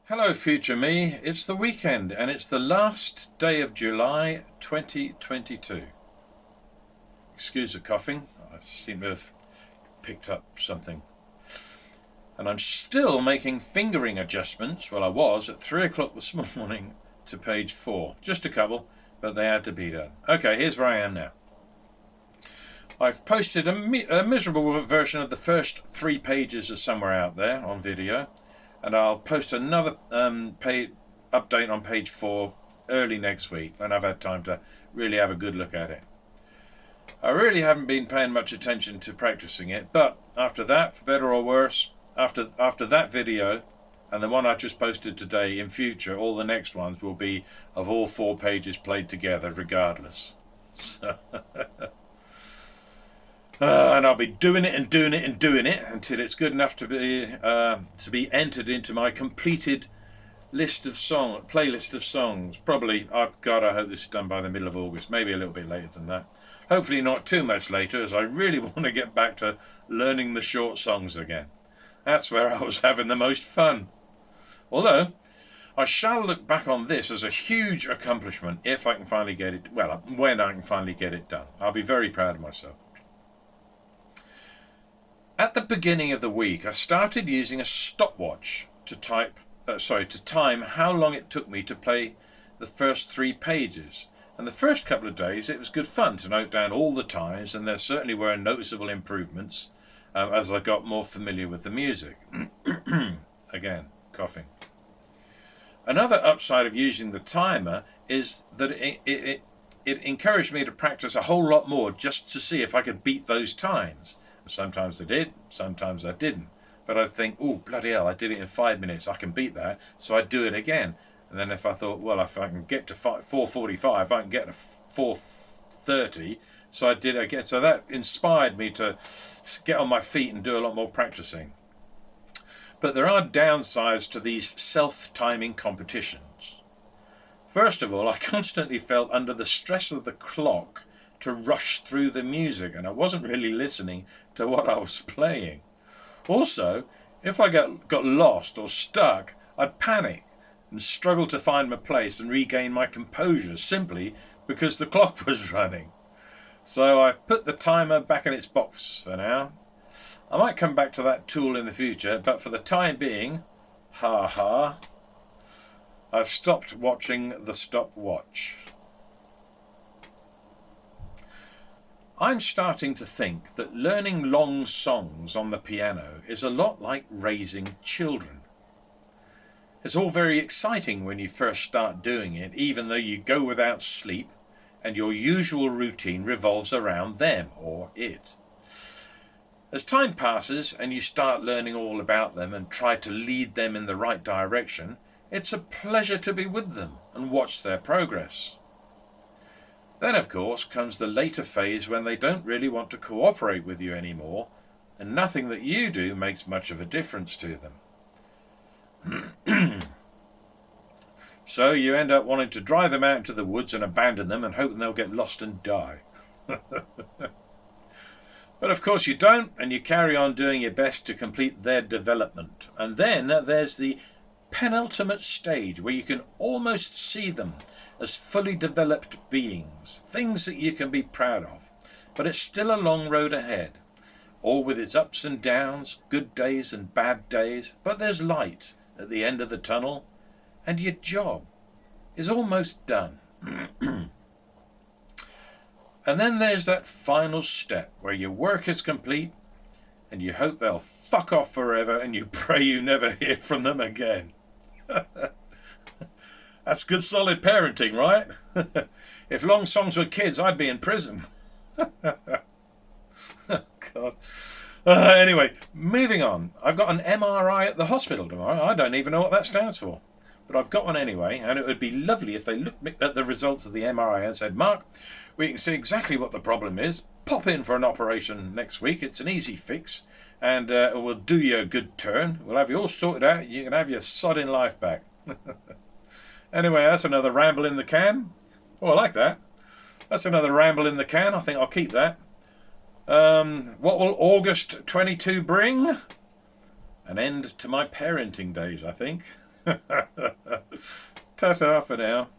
Hello future me, it's the weekend and it's the last day of July 2022. Excuse the coughing, I seem to have picked up something. And I'm still making fingering adjustments, well I was, at 3 o'clock this morning to page 4. Just a couple, but they had to be done. Okay, here's where I am now. I've posted a miserable version of the first 3 pages of Somewhere Out There on video. And I'll post another update on page 4 early next week when I've had time to really have a good look at it. I really haven't been paying much attention to practicing it, but after that, for better or worse, after that video and the one I just posted today, in future all the next ones will be of all 4 pages played together regardless. So and I'll be doing it and doing it and doing it until it's good enough to be entered into my completed playlist of songs. Probably, oh God, I hope this is done by the middle of August, maybe a little bit later than that. Hopefully not too much later, as I really want to get back to learning the short songs again. That's where I was having the most fun. Although, I shall look back on this as a huge accomplishment if I can finally get it, well, when I can finally get it done. I'll be very proud of myself. At the beginning of the week, I started using a stopwatch to time how long it took me to play the first 3 pages. And the first couple of days, it was good fun to note down all the times, and there certainly were noticeable improvements as I got more familiar with the music. Again, coughing. Another upside of using the timer is that it encouraged me to practice a whole lot more just to see if I could beat those times. Sometimes I did, sometimes I didn't. But I'd think, oh, bloody hell, I did it in 5 minutes, I can beat that, so I'd do it again. And then if I thought, well, if I can get to 4:45, I can get to 4:30, so I did it again. So that inspired me to get on my feet and do a lot more practicing. But there are downsides to these self-timing competitions. First of all, I constantly felt under the stress of the clock to rush through the music, and I wasn't really listening to what I was playing. Also, if I got lost or stuck, I'd panic and struggle to find my place and regain my composure simply because the clock was running. So I've put the timer back in its box for now. I might come back to that tool in the future, but for the time being, I've stopped watching the stopwatch. I'm starting to think that learning long songs on the piano is a lot like raising children. It's all very exciting when you first start doing it, even though you go without sleep and your usual routine revolves around them or it. As time passes and you start learning all about them and try to lead them in the right direction, it's a pleasure to be with them and watch their progress. Then, of course, comes the later phase when they don't really want to cooperate with you anymore, and nothing that you do makes much of a difference to them. So you end up wanting to drive them out into the woods and abandon them and hoping they'll get lost and die. But of course you don't, and you carry on doing your best to complete their development. And then there's the penultimate stage where you can almost see them as fully developed beings, things that you can be proud of. But it's still a long road ahead, all with its ups and downs, good days and bad days, but there's light at the end of the tunnel, and your job is almost done. And then there's that final step where your work is complete and you hope they'll fuck off forever and you pray you never hear from them again. That's good solid parenting, right? If long songs were kids, I'd be in prison. God. Anyway, moving on. I've got an MRI at the hospital tomorrow. I don't even know what that stands for. But I've got one anyway, and it would be lovely if they looked at the results of the MRI and said, Mark, we can see exactly what the problem is. Pop in for an operation next week. It's an easy fix, and we'll do you a good turn. We'll have you all sorted out. You can have your sodding life back. Anyway, that's another ramble in the can. Oh, I like that. That's another ramble in the can. I think I'll keep that. What will August 22 bring? An end to my parenting days, I think. Ta-ta for now.